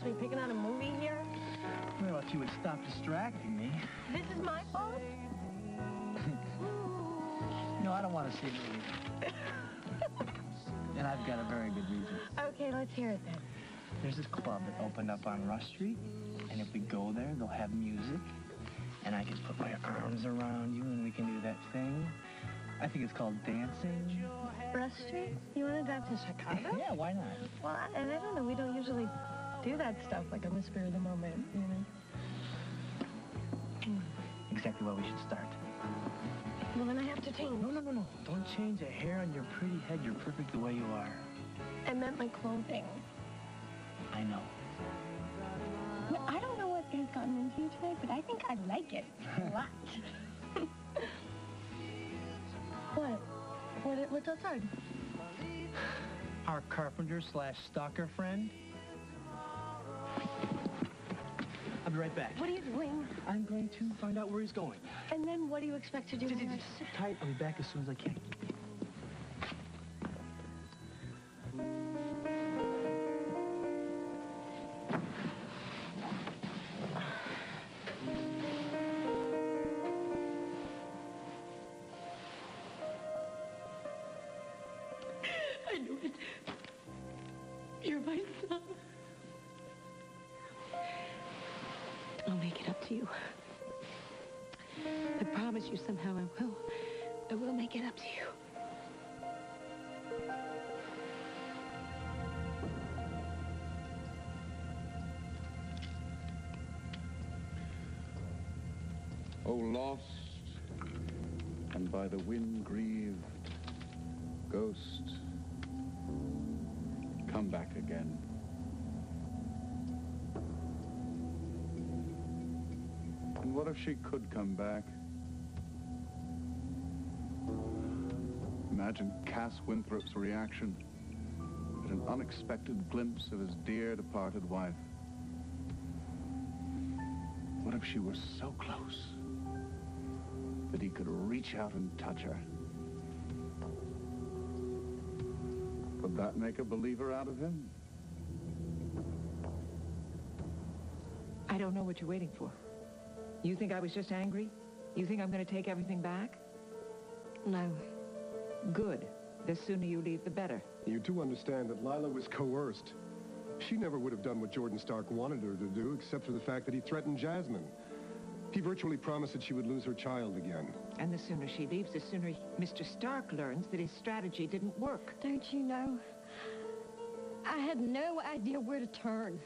So you're picking out a movie here? Well, if you would stop distracting me. This is my fault? No, I don't want to see movies. And I've got a very good reason. Okay, let's hear it then. There's this club that opened up on Rush Street, and if we go there, they'll have music, and I can put my arms around you, and we can do that thing. I think it's called dancing. Rush Street? You want to drive to Chicago? Yeah, why not? Well, and I don't know, we don't usually do that stuff, like on the spur of the moment, you know? Exactly why we should start. Well, then I have to change. No. Don't change a hair on your pretty head. You're perfect the way you are. I meant my clothing. I know. Well, I don't know what has gotten into you today, but I think I like it a lot. What's outside? Our carpenter/stalker friend. I'll be right back. What are you doing? I'm going to find out where he's going. And then what do you expect to do? Just sit tight. I'll be back as soon as I can. I knew it. You're my son. I'll make it up to you. I promise you somehow I will. I will make it up to you. O lost and by the wind grieved ghost, come back again. And what if she could come back? Imagine Cass Winthrop's reaction at an unexpected glimpse of his dear departed wife. What if she were so close that he could reach out and touch her? Would that make a believer out of him? I don't know what you're waiting for. You think I was just angry? You think I'm going to take everything back? No. Good. The sooner you leave, the better. You do understand that Lila was coerced. She never would have done what Jordan Stark wanted her to do, except for the fact that he threatened Jasmine. He virtually promised that she would lose her child again. And the sooner she leaves, the sooner Mr. Stark learns that his strategy didn't work. Don't you know? I had no idea where to turn.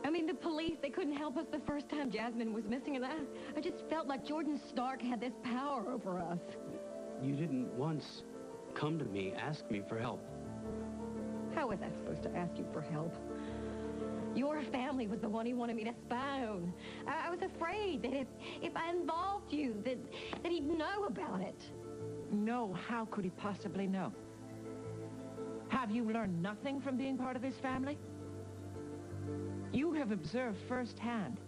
I mean, the police, they couldn't help us the first time Jasmine was missing, and I just felt like Jordan Stark had this power over us. You didn't once come to me, ask me for help. How was I supposed to ask you for help? Your family was the one he wanted me to spy on. I was afraid that if I involved you, that he'd know about it. No, how could he possibly know? Have you learned nothing from being part of his family? You have observed firsthand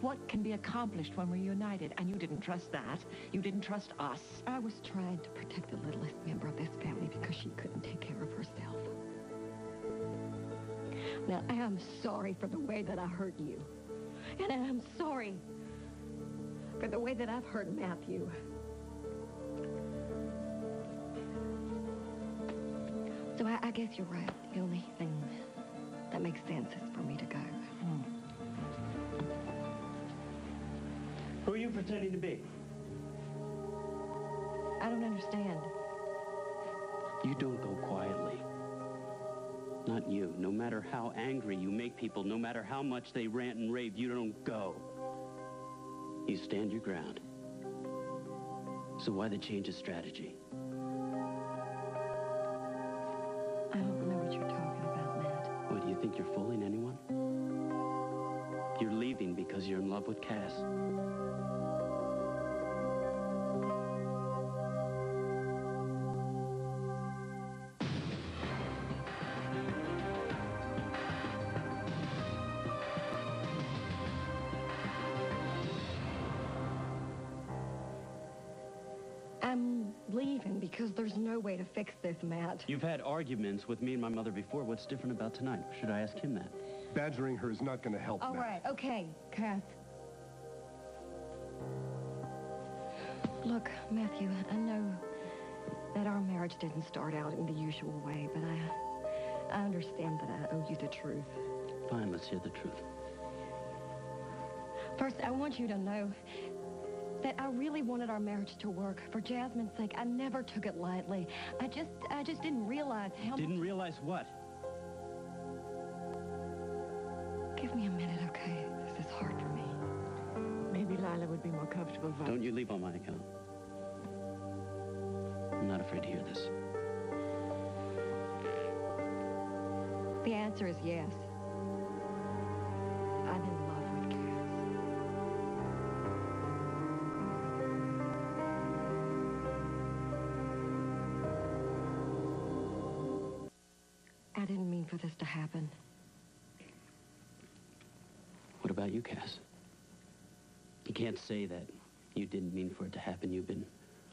what can be accomplished when we're united, and you didn't trust that. You didn't trust us. I was trying to protect the littlest member of this family because she couldn't take care of herself. Now, I am sorry for the way that I hurt you. And I'm sorry for the way that I've hurt Matthew. So I guess you're right. The only thing that makes sense is for me to go. Who are you pretending to be? I don't understand. You don't go quietly. Not you. No matter how angry you make people, no matter how much they rant and rave, you don't go. You stand your ground. So why the change of strategy? I don't know what you're talking about, Matt. What, do you think you're fooling anyone? You're leaving because you're in love with Cass. I'm leaving because there's no way to fix this, Matt. You've had arguments with me and my mother before. What's different about tonight? Should I ask him that? Badgering her is not going to help, All Matt. right, okay, Kath. Look, Matthew, I know that our marriage didn't start out in the usual way, but I understand that I owe you the truth. Fine, let's hear the truth. First, I want you to know that I really wanted our marriage to work. For Jasmine's sake, I never took it lightly. I just didn't realize how Didn't realize what? Give me a minute, okay? This is hard for me. Maybe Lila would be more comfortable if I... Don't you leave on my account. I'm not afraid to hear this. The answer is yes. I'm in love with Cass. I didn't mean for this to happen. What about you, Cass? You can't say that you didn't mean for it to happen. You've been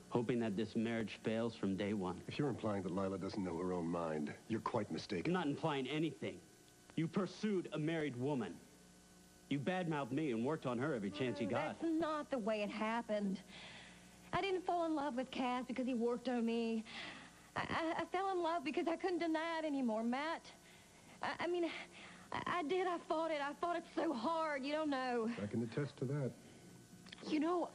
hoping that this marriage fails from day one. If you're implying that Lila doesn't know her own mind, you're quite I'm mistaken. not implying anything. You pursued a married woman. You badmouthed me and worked on her every chance you got. That's not the way it happened. I didn't fall in love with Cass because he worked on me. I fell in love because I couldn't deny it anymore, Matt. I mean, I did. I fought it. I fought it so hard. You don't know. I can attest to that. You know,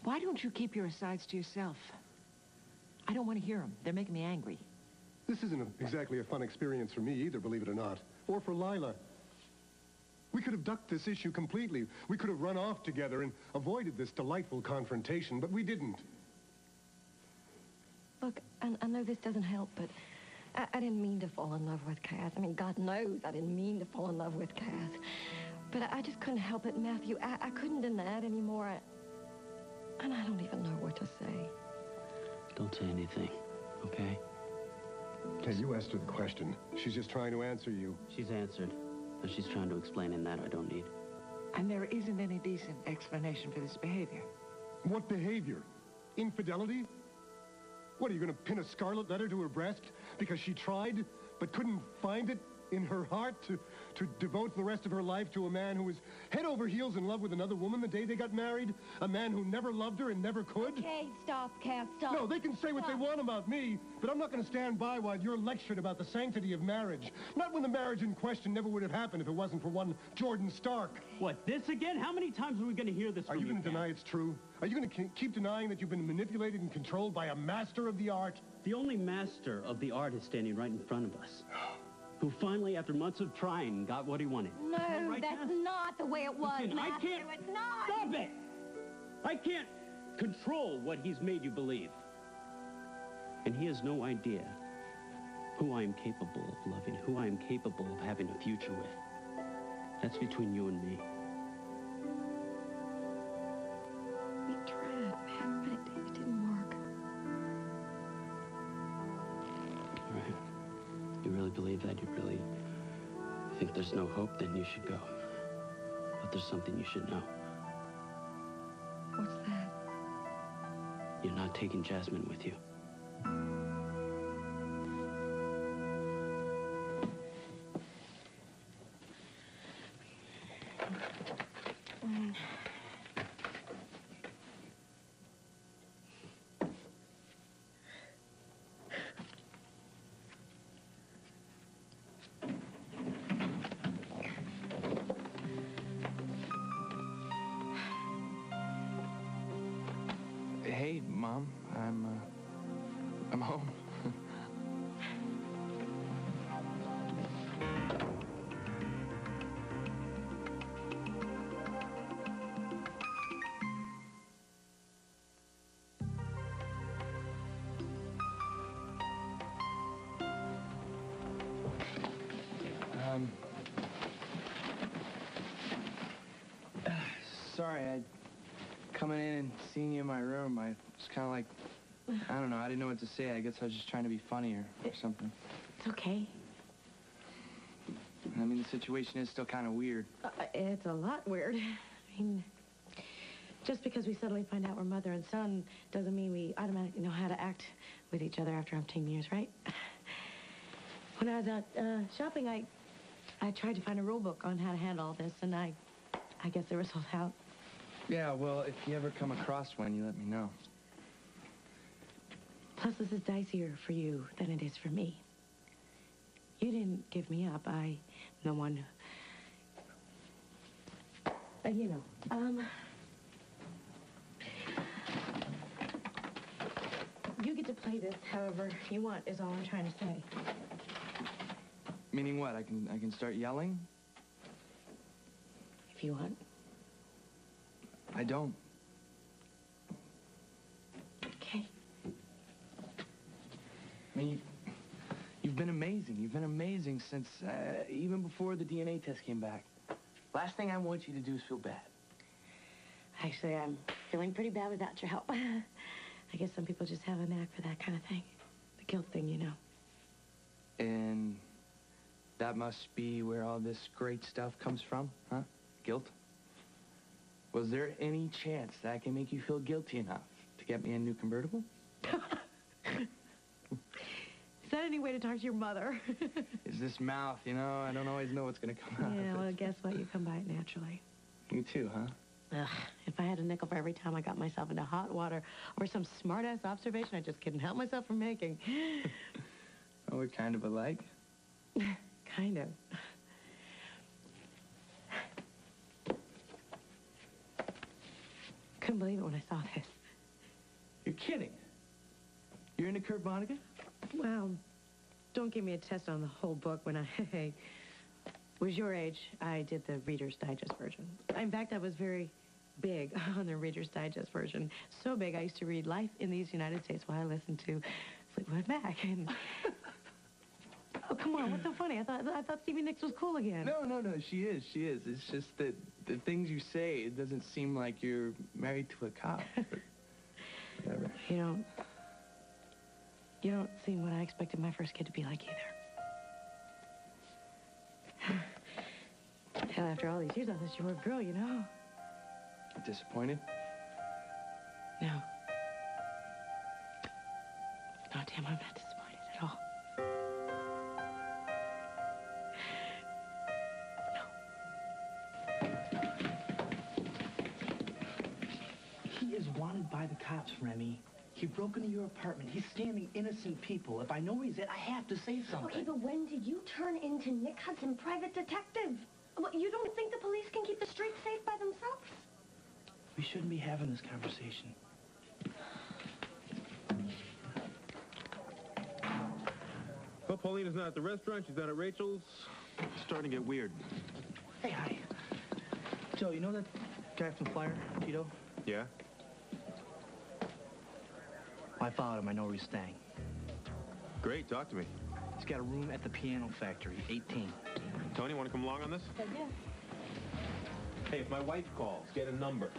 why don't you keep your asides to yourself? I don't want to hear them. They're making me angry. This isn't exactly a fun experience for me either, believe it or not. Or for Lila. We could have ducked this issue completely. We could have run off together and avoided this delightful confrontation, but we didn't. Look, I know this doesn't help, but I didn't mean to fall in love with Cass. I mean, God knows I didn't mean to fall in love with Cass. But I just couldn't help it, Matthew. I couldn't deny it anymore. And I don't even know what to say. Don't say anything, okay? Okay, you asked her the question. She's just trying to answer you. She's answered. But she's trying to explain, and that I don't need. And there isn't any decent explanation for this behavior. What behavior? Infidelity? What, are you going to pin a scarlet letter to her breast because she tried but couldn't find it in her heart to devote the rest of her life to a man who was head over heels in love with another woman the day they got married? A man who never loved her and never could? Okay, stop, Cass, stop. No, they can say what they want about me, but I'm not going to stand by while you're lectured about the sanctity of marriage. Not when the marriage in question never would have happened if it wasn't for one Jordan Stark. What, this again? How many times are we going to hear this Are from you going to Cass? deny it's true? Are you going to keep denying that you've been manipulated and controlled by a master of the art? The only master of the art is standing right in front of us. Who finally, after months of trying, got what he wanted. No, Right, that's Cass? not the way it was, Listen, I Matthew. can't... It's not. Stop it! I can't control what he's made you believe. And he has no idea who I am capable of loving, who I am capable of having a future with. That's between you and me. We tried, Matt, but it didn't work. All right. You really believe that? You really think there's no hope? Then you should go. But there's something you should know. What's that? You're not taking Jasmine with you. Hey, Mom, I'm home. Sorry, coming in and seeing you in my room, I was kind of like, I don't know, I didn't know what to say. I guess I was just trying to be funny or something. It's okay. I mean, the situation is still kind of weird. It's a lot weird. I mean, Just because we suddenly find out we're mother and son doesn't mean we automatically know how to act with each other after umpteen years, right? When I was out shopping, I tried to find a rule book on how to handle all this, and I guess they were sold out. Yeah, well, if you ever come across one, you let me know. Plus, this is dicier for you than it is for me. You didn't give me up. I'm the one who... you know, you get to play this however you want, is all I'm trying to say. Meaning what? I can start yelling? If you want. I don't. Okay. I mean, you've been amazing. You've been amazing since even before the DNA test came back. Last thing I want you to do is feel bad. Actually, I'm feeling pretty bad without your help. I guess some people just have a knack for that kind of thing. The guilt thing, you know. And that must be where all this great stuff comes from, huh? Guilt? Was there any chance that I can make you feel guilty enough to get me a new convertible? Is that any way to talk to your mother? Is this mouth, you know? I don't always know what's going to come out Yeah, of well, it. guess what? You come by it naturally. You too, huh? Ugh, if I had a nickel for every time I got myself into hot water or some smart-ass observation I just couldn't help myself from making. Oh, we're kind of alike. Kind of. Couldn't believe it when I saw this. You're kidding. You're into Kurt Vonnegut? Well, don't give me a test on the whole book. When I was your age, I did the Reader's Digest version. In fact, I was very big on the Reader's Digest version. So big, I used to read Life in these United States while I listened to Fleetwood Mac. And oh, come on, what's so funny? I thought Stevie Nicks was cool again. No, she is. It's just that the things you say, it doesn't seem like you're married to a cop. Whatever. You don't seem what I expected my first kid to be like either. Hell, after all these years, I thought you were a girl, you know? Disappointed? No. No, Tim, I'm not disappointed at all. He is wanted by the cops, Remy. He broke into your apartment. He's scamming innocent people. If I know where he's at, I have to say something. Okay, but when did you turn into Nick Hudson, private detective? What, you don't think the police can keep the streets safe by themselves? We shouldn't be having this conversation. Well, Paulina's not at the restaurant. She's not at Rachel's. It's starting to get weird. Hey, hi. Joe, you know that guy from Flyer, Tito? Yeah? I followed him. I know where he's staying. Great. Talk to me. He's got a room at the Piano Factory, 18. Tony, want to come along on this? Yeah. Hey, if my wife calls, get a number.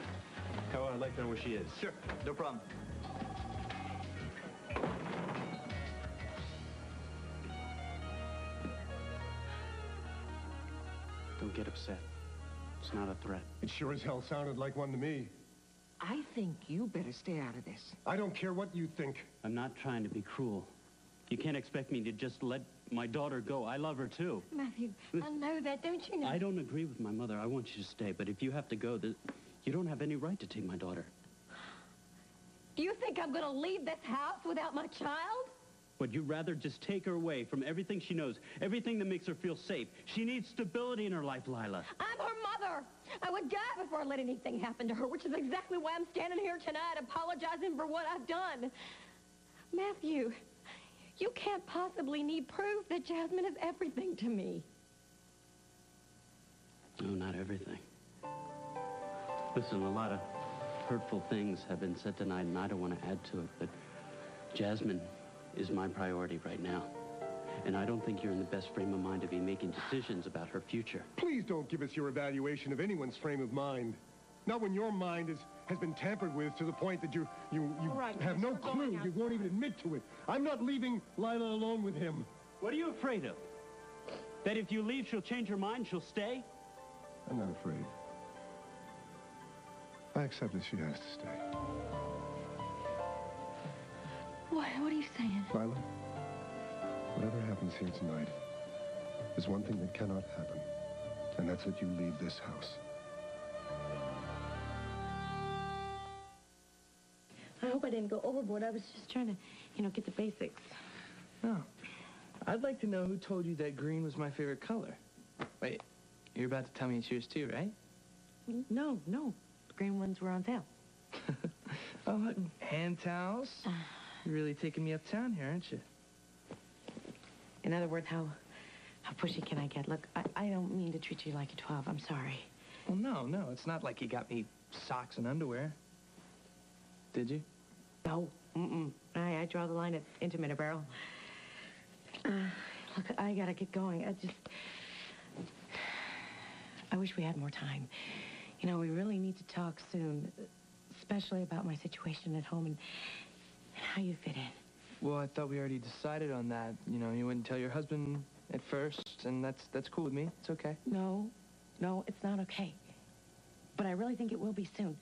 Tell her I'd like to know where she is. Sure, no problem. Don't get upset. It's not a threat. It sure as hell sounded like one to me. I think you better stay out of this. I don't care what you think. I'm not trying to be cruel. You can't expect me to just let my daughter go. I love her, too. Matthew, I know that, don't you know? I don't agree with my mother. I want you to stay. But if you have to go, you don't have any right to take my daughter. Do you think I'm going to leave this house without my child? Would you rather just take her away from everything she knows, everything that makes her feel safe? She needs stability in her life, Lila. I'm her mother. I would die before I let anything happen to her, which is exactly why I'm standing here tonight apologizing for what I've done. Matthew, you can't possibly need proof that Jasmine is everything to me. No, not everything. Listen, a lot of hurtful things have been said tonight, and I don't want to add to it, but Jasmine is my priority right now. And I don't think you're in the best frame of mind to be making decisions about her future. Please don't give us your evaluation of anyone's frame of mind. Not when your mind has been tampered with to the point that you right, have no we're going clue. out. You won't even admit to it. I'm not leaving Lila alone with him. What are you afraid of? That if you leave, she'll change her mind, she'll stay? I'm not afraid. I accept that she has to stay. What are you saying? Lila, whatever happens here tonight, there's one thing that cannot happen, and that's that you leave this house. I hope I didn't go overboard. I was just trying to, get the basics. No. I'd like to know who told you that green was my favorite color. Wait, you're about to tell me it's yours too, right? No. The green ones were on sale. Oh, look, hand towels. You're really taking me uptown here, aren't you? In other words, how pushy can I get? Look, I don't mean to treat you like a 12. I'm sorry. Well, no. It's not like you got me socks and underwear. Did you? No. I draw the line at intimate apparel. Look, I gotta get going. I wish we had more time. We really need to talk soon, especially about my situation at home and how you fit in. Well, I thought we already decided on that. You wouldn't tell your husband at first, and that's cool with me. It's okay. No, it's not okay. But I really think it will be soon.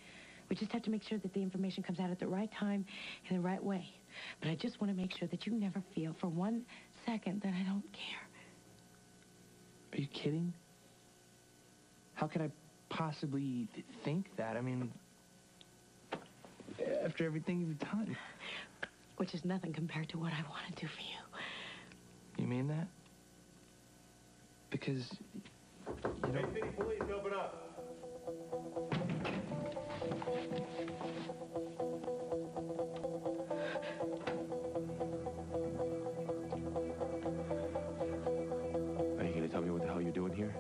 We just have to make sure that the information comes out at the right time in the right way. But I just want to make sure that you never feel for 1 second that I don't care. Are you kidding? How could I possibly think that? I mean, after everything you've done. Which is nothing compared to what I want to do for you. You mean that? Because, Hey, city police, open up. Are you going to tell me what the hell you're doing here?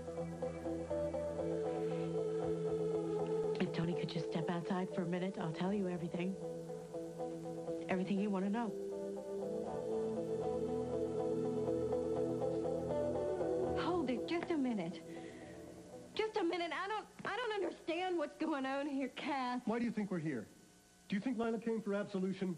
If Tony could just step outside for a minute, I'll tell you everything. Everything you want to know. Hold it, just a minute. Just a minute. I don't understand what's going on here, Cass. Why do you think we're here? Do you think Lila came for absolution?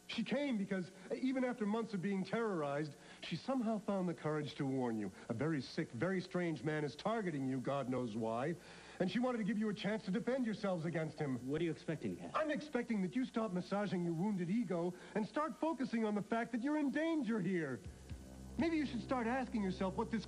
She came because even after months of being terrorized, she somehow found the courage to warn you. A very sick, very strange man is targeting you, God knows why. And she wanted to give you a chance to defend yourselves against him. What are you expecting, Cass? I'm expecting that you stop massaging your wounded ego and start focusing on the fact that you're in danger here. Maybe you should start asking yourself why this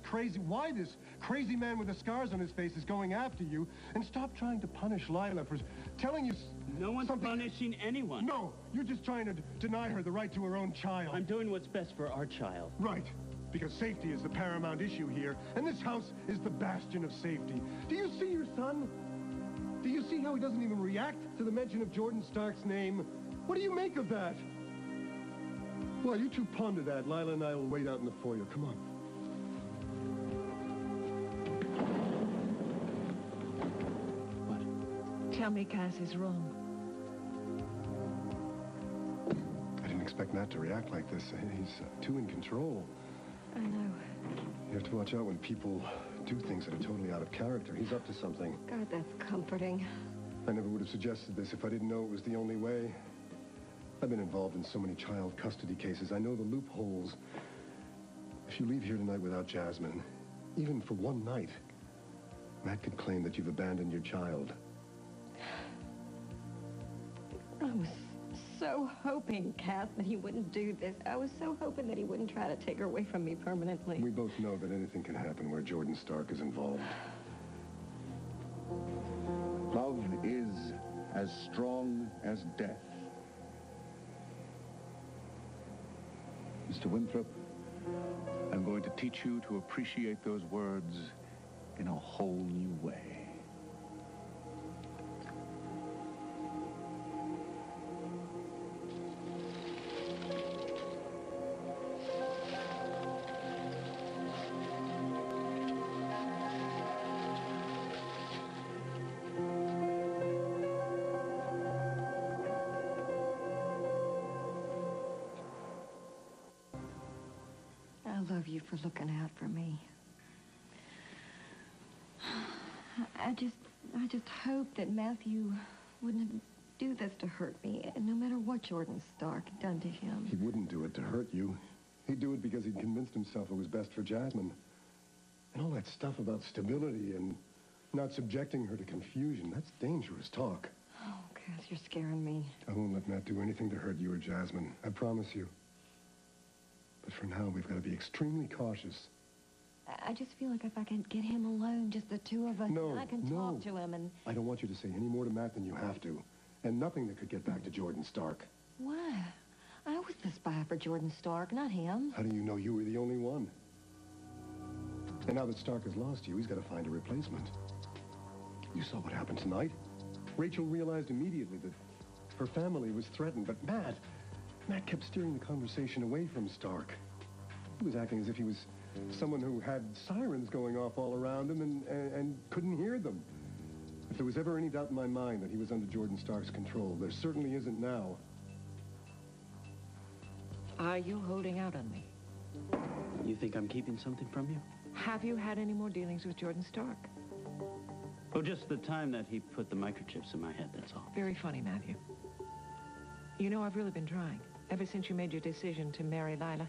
crazy man with the scars on his face is going after you, and stop trying to punish Lila for telling you No one's something. punishing anyone. No, you're just trying to deny her the right to her own child. I'm doing what's best for our child. Right, because safety is the paramount issue here, and this house is the bastion of safety. Do you see your son? Do you see how he doesn't even react to the mention of Jordan Stark's name? What do you make of that? Well, you two ponder that. Lila and I will wait out in the foyer. Come on. What? Tell me Cass is wrong. I didn't expect Matt to react like this. He's too in control. I know. You have to watch out when people do things that are totally out of character. He's up to something. God, that's comforting. I never would have suggested this if I didn't know it was the only way. I've been involved in so many child custody cases. I know the loopholes. If you leave here tonight without Jasmine, even for one night, Matt could claim that you've abandoned your child. I was so hoping, Cass, that he wouldn't do this. I was so hoping that he wouldn't try to take her away from me permanently. We both know that anything can happen where Jordan Stark is involved. Love is as strong as death. Mr. Winthrop, I'm going to teach you to appreciate those words in a whole new way. I love you for looking out for me. I just hope that Matthew wouldn't do this to hurt me, no matter what Jordan Stark had done to him. He wouldn't do it to hurt you. He'd do it because he'd convinced himself it was best for Jasmine. And all that stuff about stability and Not subjecting her to confusion. That's dangerous talk. Oh, Cass, you're scaring me. I won't let Matt do anything to hurt you or Jasmine. I promise you. But for now, we've got to be extremely cautious. I just feel like if I can get him alone, just the two of us, I can talk to him and... I don't want you to say any more to Matt than you have to. And nothing that could get back to Jordan Stark. Why? I was the spy for Jordan Stark, not him. How do you know you were the only one? And now that Stark has lost you, he's got to find a replacement. You saw what happened tonight. Rachel realized immediately that her family was threatened, but Matt kept steering the conversation away from Stark. He was acting as if he was someone who had sirens going off all around him and couldn't hear them. If there was ever any doubt in my mind that he was under Jordan Stark's control, there certainly isn't now. Are you holding out on me? You think I'm keeping something from you? Have you had any more dealings with Jordan Stark? Oh, just the time that he put the microchips in my head, that's all. Very funny, Matthew. You know, I've really been trying. Ever since you made your decision to marry Lila,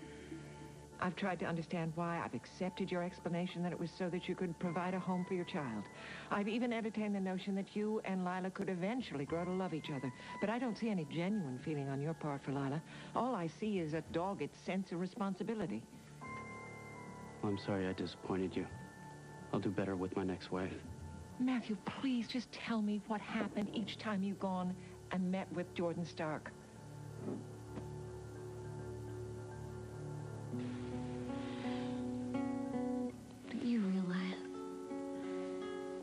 I've tried to understand why. I've accepted your explanation that it was so that you could provide a home for your child. I've even entertained the notion that you and Lila could eventually grow to love each other. But I don't see any genuine feeling on your part for Lila. All I see is a dogged sense of responsibility. Well, I'm sorry I disappointed you. I'll do better with my next wife. Matthew, please just tell me what happened each time you've gone and met with Jordan Stark. Do you realize?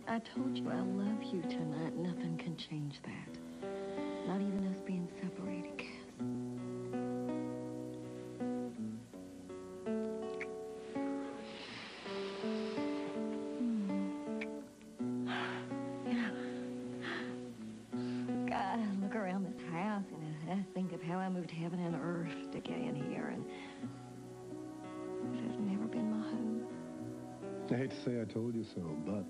I told you I love you tonight. Nothing can change that. Not even us being separated, Cass. God, I look around this house and I think of how I moved heaven and earth to get in here, and this has never been my home. I hate to say I told you so, but...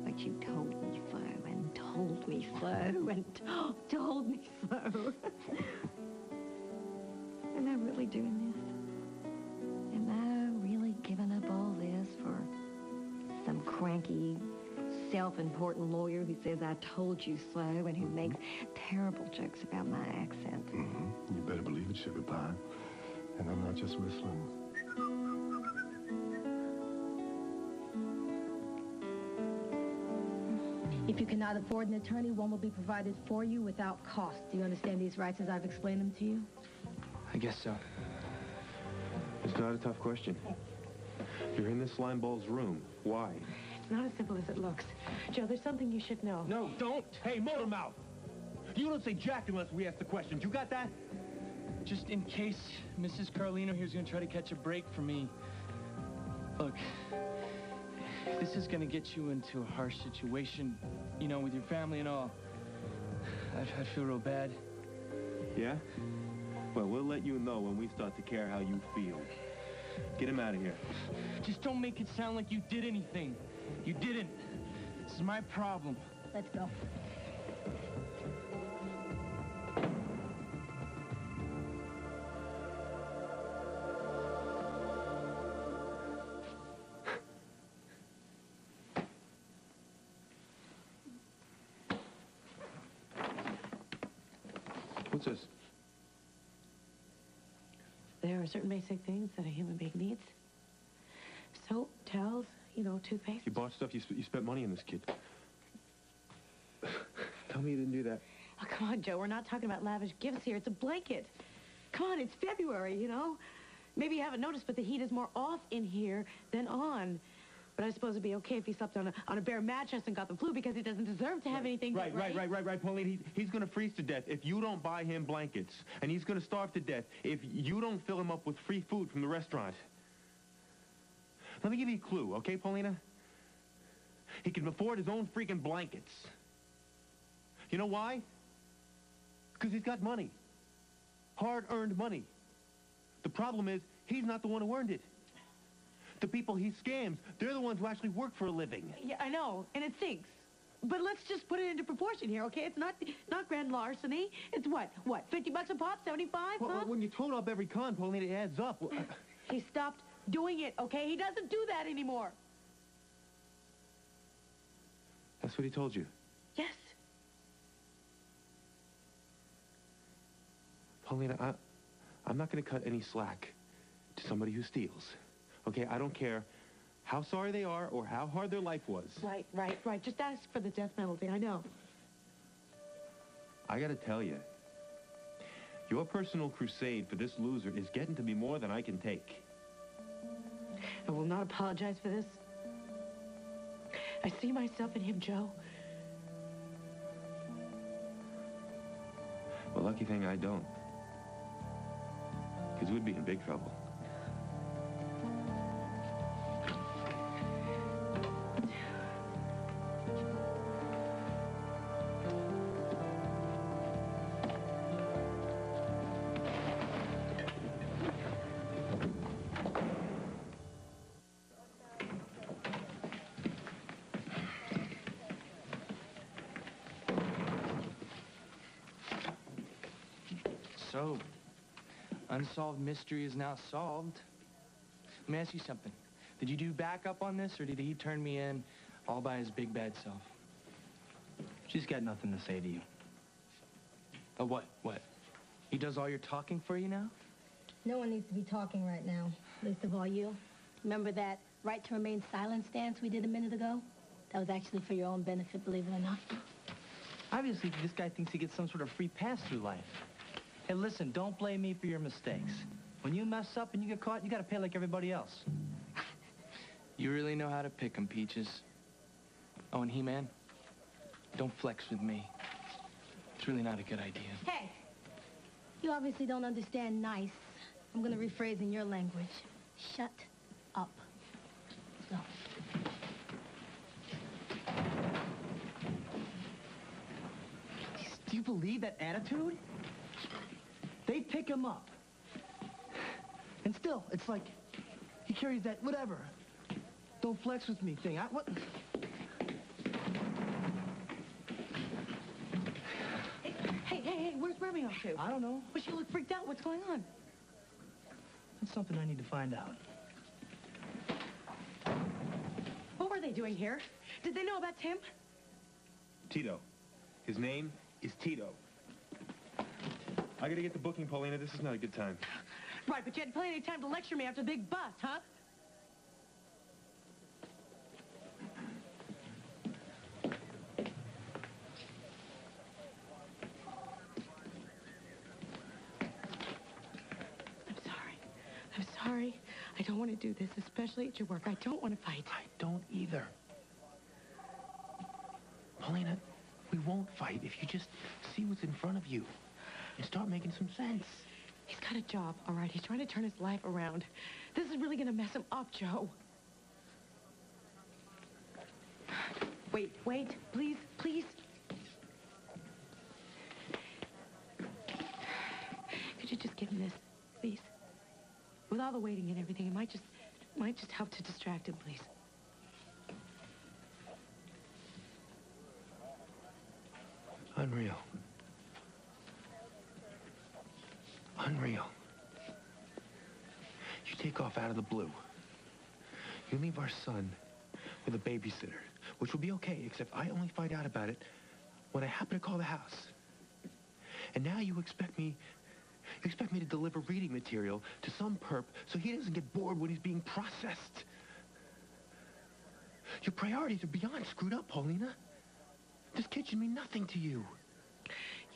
But you told me so, and told me so, and told me so. Am I really doing this? Am I really giving up all this for some cranky, self-important lawyer who says I told you so and who makes terrible jokes about my accent? Mm-hmm. You better believe it, sugar pie. And I'm not just whistling. If you cannot afford an attorney, one will be provided for you without cost. Do you understand these rights as I've explained them to you? I guess so. It's not a tough question. You're in this slimeball's room. Why? It's not as simple as it looks. Joe, there's something you should know. No, don't. Hey, Motormouth. You don't say jack unless we ask the questions. You got that? Just in case Mrs. Carlino here's gonna try to catch a break from me. Look, if this is gonna get you into a harsh situation, you know, with your family and all, I'd feel real bad. Yeah? Well, we'll let you know when we start to care how you feel. Get him out of here. Just don't make it sound like you did anything. You didn't. This is my problem. Let's go. What's this? There are certain basic things that a human being needs. Soap, towels, you know, toothpaste. You bought stuff, you spent money on this kid. Tell me you didn't do that. Oh, come on, Joe. We're not talking about lavish gifts here. It's a blanket. Come on, it's February, you know? Maybe you haven't noticed, but the heat is more off in here than on. But I suppose it'd be okay if he slept on a bare mattress and got the flu because he doesn't deserve to have anything. Right, Pauline. He's going to freeze to death if you don't buy him blankets. And he's going to starve to death if you don't fill him up with free food from the restaurant. Let me give you a clue, okay, Paulina? He can afford his own freaking blankets. You know why? Because he's got money. Hard-earned money. The problem is, he's not the one who earned it. The people he scams, they're the ones who actually work for a living. Yeah, I know, and it stinks. But let's just put it into proportion here, okay? It's not grand larceny. It's what, 50 bucks a pop, 75, Well, huh? when you total up every con, Pauline, it adds up. He stopped doing it, okay? He doesn't do that anymore. That's what he told you. Yes. Paulina, I'm not going to cut any slack to somebody who steals. Okay, I don't care how sorry they are or how hard their life was. Right. Just ask for the death penalty, I know. I gotta tell you, your personal crusade for this loser is getting to be more than I can take. I will not apologize for this. I see myself in him, Joe. Well, lucky thing I don't. Because we'd be in big trouble. So, unsolved mystery is now solved. Let me ask you something. Did you do backup on this, or did he turn me in all by his big bad self? She's got nothing to say to you. Oh, what? What? He does all your talking for you now? No one needs to be talking right now. Least of all you. Remember that right to remain silent stance we did a minute ago? That was actually for your own benefit, believe it or not. Obviously, this guy thinks he gets some sort of free pass through life. Hey, listen, don't blame me for your mistakes. When you mess up and you get caught, you gotta pay like everybody else. You really know how to pick 'em, Peaches. Oh, and He-Man, don't flex with me. It's really not a good idea. Hey! You obviously don't understand nice. I'm gonna rephrase in your language. Shut up. Let's go. Do you believe that attitude? They pick him up. And still, it's like he carries that whatever. Don't flex with me thing. What? Hey, where's Remy off to? I don't know. Well, she looked freaked out. What's going on? That's something I need to find out. What were they doing here? Did they know about Tim? Tito. His name is Tito. I gotta get the booking, Paulina. This is not a good time. Right, but you had plenty of time to lecture me after the big bust, huh? I'm sorry. I don't want to do this, especially at your work. I don't want to fight. I don't either. Paulina, we won't fight if you just see what's in front of you and start making some sense. He's got a job, all right? He's trying to turn his life around. This is really going to mess him up, Joe. Wait, please. Could you just give him this, please? With all the waiting and everything, it might just help to distract him, please. Unreal. Unreal. You take off out of the blue. You leave our son with a babysitter, which will be okay, except I only find out about it when I happen to call the house. And now you expect me to deliver reading material to some perp so he doesn't get bored when he's being processed. Your priorities are beyond screwed up, Paulina. This kid should mean nothing to you.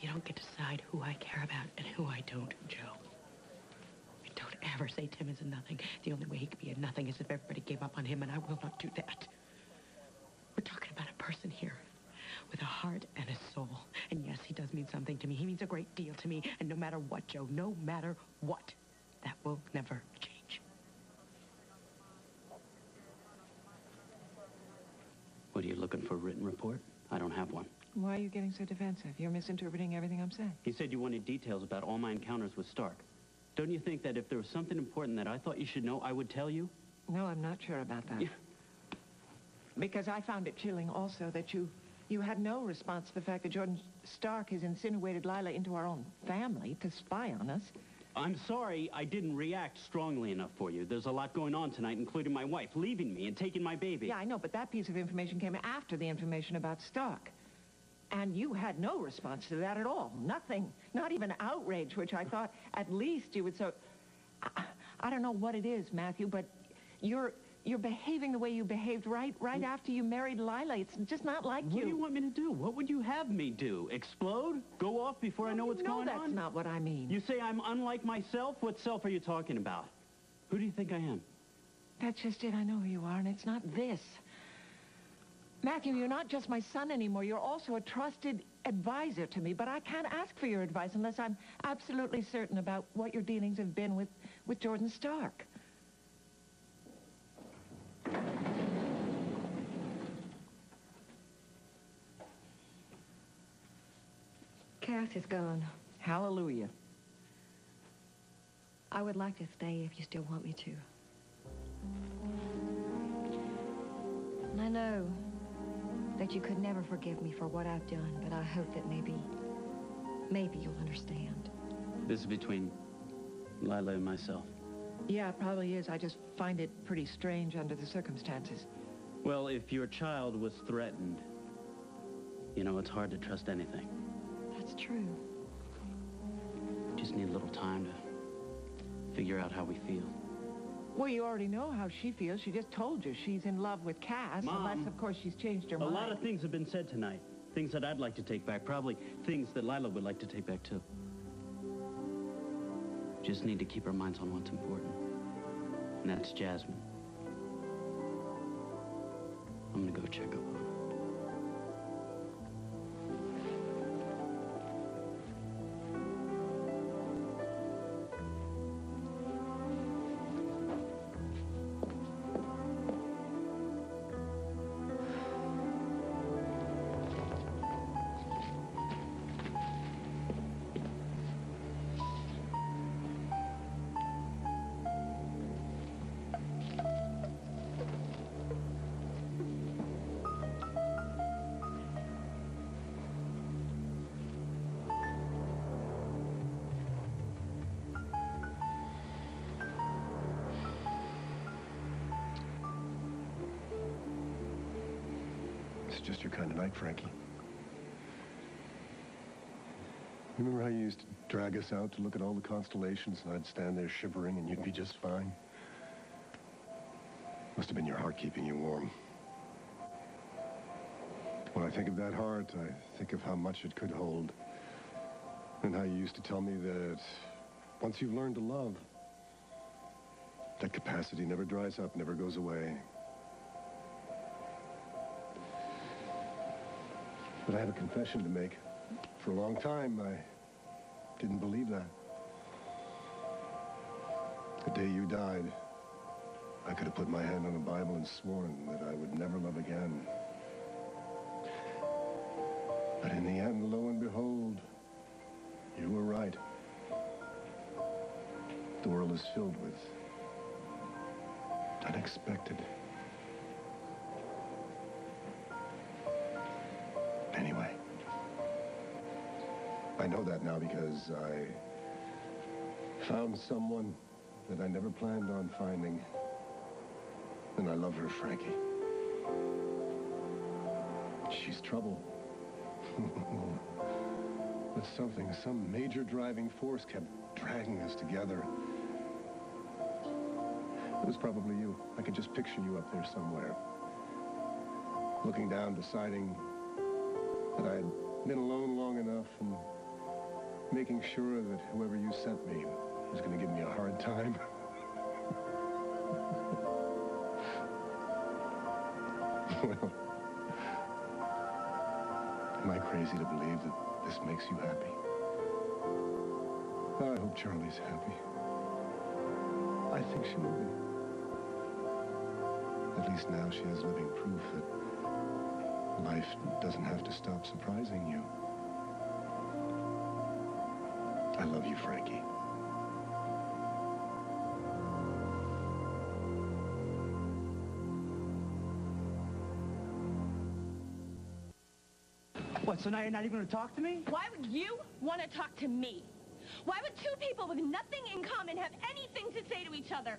You don't get to decide who I care about and who I don't, Joe. And don't ever say Tim is a nothing. The only way he could be a nothing is if everybody gave up on him, and I will not do that. We're talking about a person here with a heart and a soul. And yes, he does mean something to me. He means a great deal to me. And no matter what, Joe, no matter what, that will never change. What, are you looking for a written report? I don't have one. Why are you getting so defensive? You're misinterpreting everything I'm saying. You said you wanted details about all my encounters with Stark. Don't you think that if there was something important that I thought you should know, I would tell you? No, I'm not sure about that. Yeah. Because I found it chilling also that you had no response to the fact that Jordan Stark has insinuated Lila into our own family to spy on us. I'm sorry I didn't react strongly enough for you. There's a lot going on tonight, including my wife leaving me and taking my baby. Yeah, I know, but that piece of information came after the information about Stark. And you had no response to that at all. Nothing. Not even outrage, which I thought at least you would so... I don't know what it is, Matthew, but you're behaving the way you behaved right after you married Lila. It's just not like you. What do you want me to do? What would you have me do? Explode? Go off before I know what's going on? No, that's not what I mean. You say I'm unlike myself? What self are you talking about? Who do you think I am? That's just it. I know who you are, and it's not this. Matthew, you're not just my son anymore. You're also a trusted advisor to me, but I can't ask for your advice unless I'm absolutely certain about what your dealings have been with Jordan Stark. Cass is gone. Hallelujah. I would like to stay if you still want me to. And I know that you could never forgive me for what I've done, but I hope that maybe you'll understand. This is between Lila and myself. Yeah, it probably is. I just find it pretty strange under the circumstances. Well, if your child was threatened, you know, it's hard to trust anything. That's true. Just need a little time to figure out how we feel. Well, you already know how she feels. She just told you she's in love with Cass. Mom, unless, of course, she's changed her mind. A lot of things have been said tonight. Things that I'd like to take back. Probably things that Lila would like to take back, too. Just need to keep our minds on what's important. And that's Jasmine. I'm gonna go check up on her. It's just your kind of night, Frankie. Remember how you used to drag us out to look at all the constellations, and I'd stand there shivering and you'd be just fine? Must have been your heart keeping you warm. When I think of that heart, I think of how much it could hold. And how you used to tell me that once you've learned to love, that capacity never dries up, never goes away. But I have a confession to make. For a long time, I didn't believe that. The day you died, I could have put my hand on the Bible and sworn that I would never love again. But in the end, lo and behold, you were right. The world is filled with unexpected. Anyway, I know that now because I found someone that I never planned on finding. And I love her, Frankie. She's trouble. But some major driving force kept dragging us together. It was probably you. I could just picture you up there somewhere. Looking down, deciding that I had been alone long enough and making sure that whoever you sent me was going to give me a hard time. Well, am I crazy to believe that this makes you happy? I hope Charlie's happy. I think she will be. At least now she has living proof that life doesn't have to stop surprising you. I love you, Frankie. What, so now you're not even going to talk to me? Why would you want to talk to me? Why would two people with nothing in common have anything to say to each other?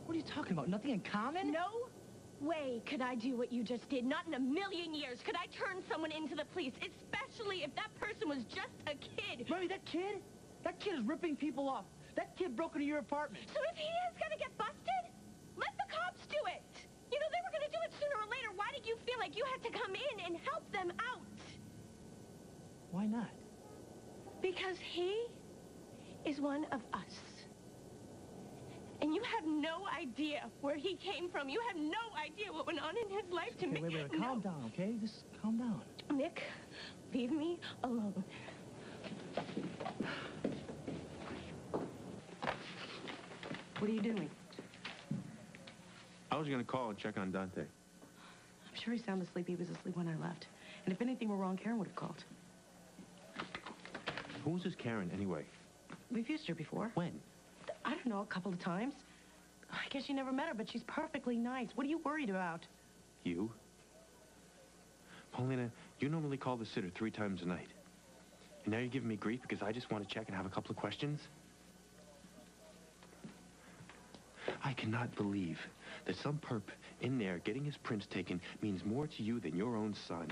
What are you talking about? Nothing in common? No way could I do what you just did. Not in a million years could I turn someone into the police, especially if that person was just a kid. Remy, that kid is ripping people off. That kid broke into your apartment. So if he is going to get busted, let the cops do it. You know, they were going to do it sooner or later. Why did you feel like you had to come in and help them out? Why not? Because he is one of us. And you have no idea where he came from. You have no idea what went on in his life to me. Wait. Calm down, okay? Just calm down. Nick, leave me alone. What are you doing? I was going to call and check on Dante. I'm sure he's sound asleep. He was asleep when I left. And if anything were wrong, Karen would have called. Who was this Karen, anyway? We've used her before. When? I don't know, a couple of times. I guess you never met her, but she's perfectly nice. What are you worried about? You? Paulina, you normally call the sitter 3 times a night. And now you're giving me grief because I just want to check and have a couple of questions? I cannot believe that some perp in there getting his prints taken means more to you than your own son.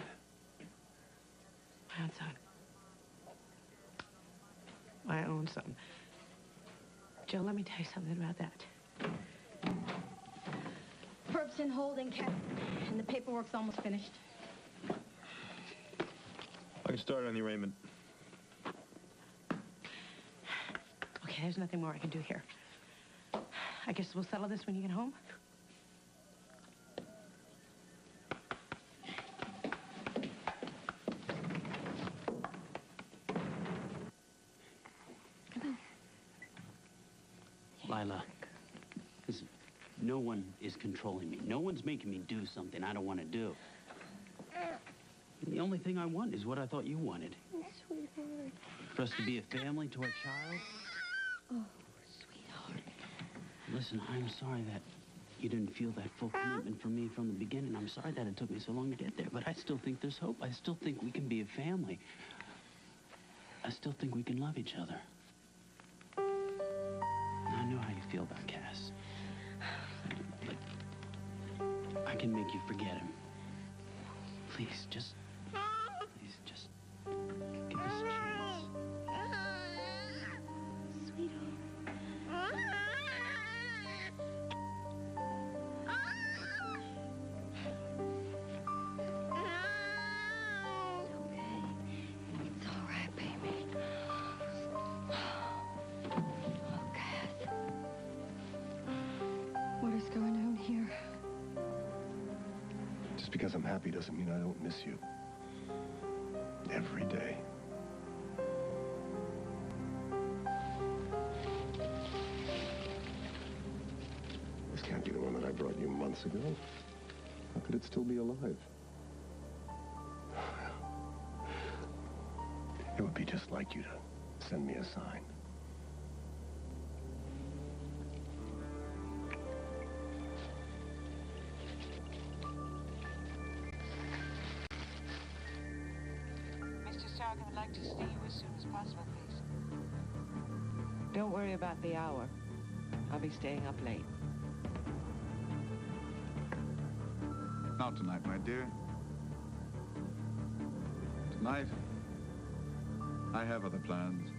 My own son. My own son. Joe, let me tell you something about that. Perp's in holding, Cat, and the paperwork's almost finished. I can start on the arraignment. Okay, there's nothing more I can do here. I guess we'll settle this when you get home. Lila, listen, no one is controlling me. No one's making me do something I don't want to do. The only thing I want is what I thought you wanted. Sweetheart. For us to be a family to our child. Oh, sweetheart. Listen, I'm sorry that you didn't feel that full commitment from me from the beginning. I'm sorry that it took me so long to get there, but I still think there's hope. I still think we can be a family. I still think we can love each other. I know how you feel about Cass. But I can make you forget him. Please, just give us a chance. Sweetheart. It's all right, baby. Oh, Cass. What is going on here? Just because I'm happy doesn't mean I don't miss you. Every day. This can't be the one that I brought you months ago. How could it still be alive? It would be just like you to send me a sign. Mr. Stark, I'd like to see you as soon as possible, please. Don't worry about the hour. I'll be staying up late. Not tonight, my dear. Tonight, I have other plans.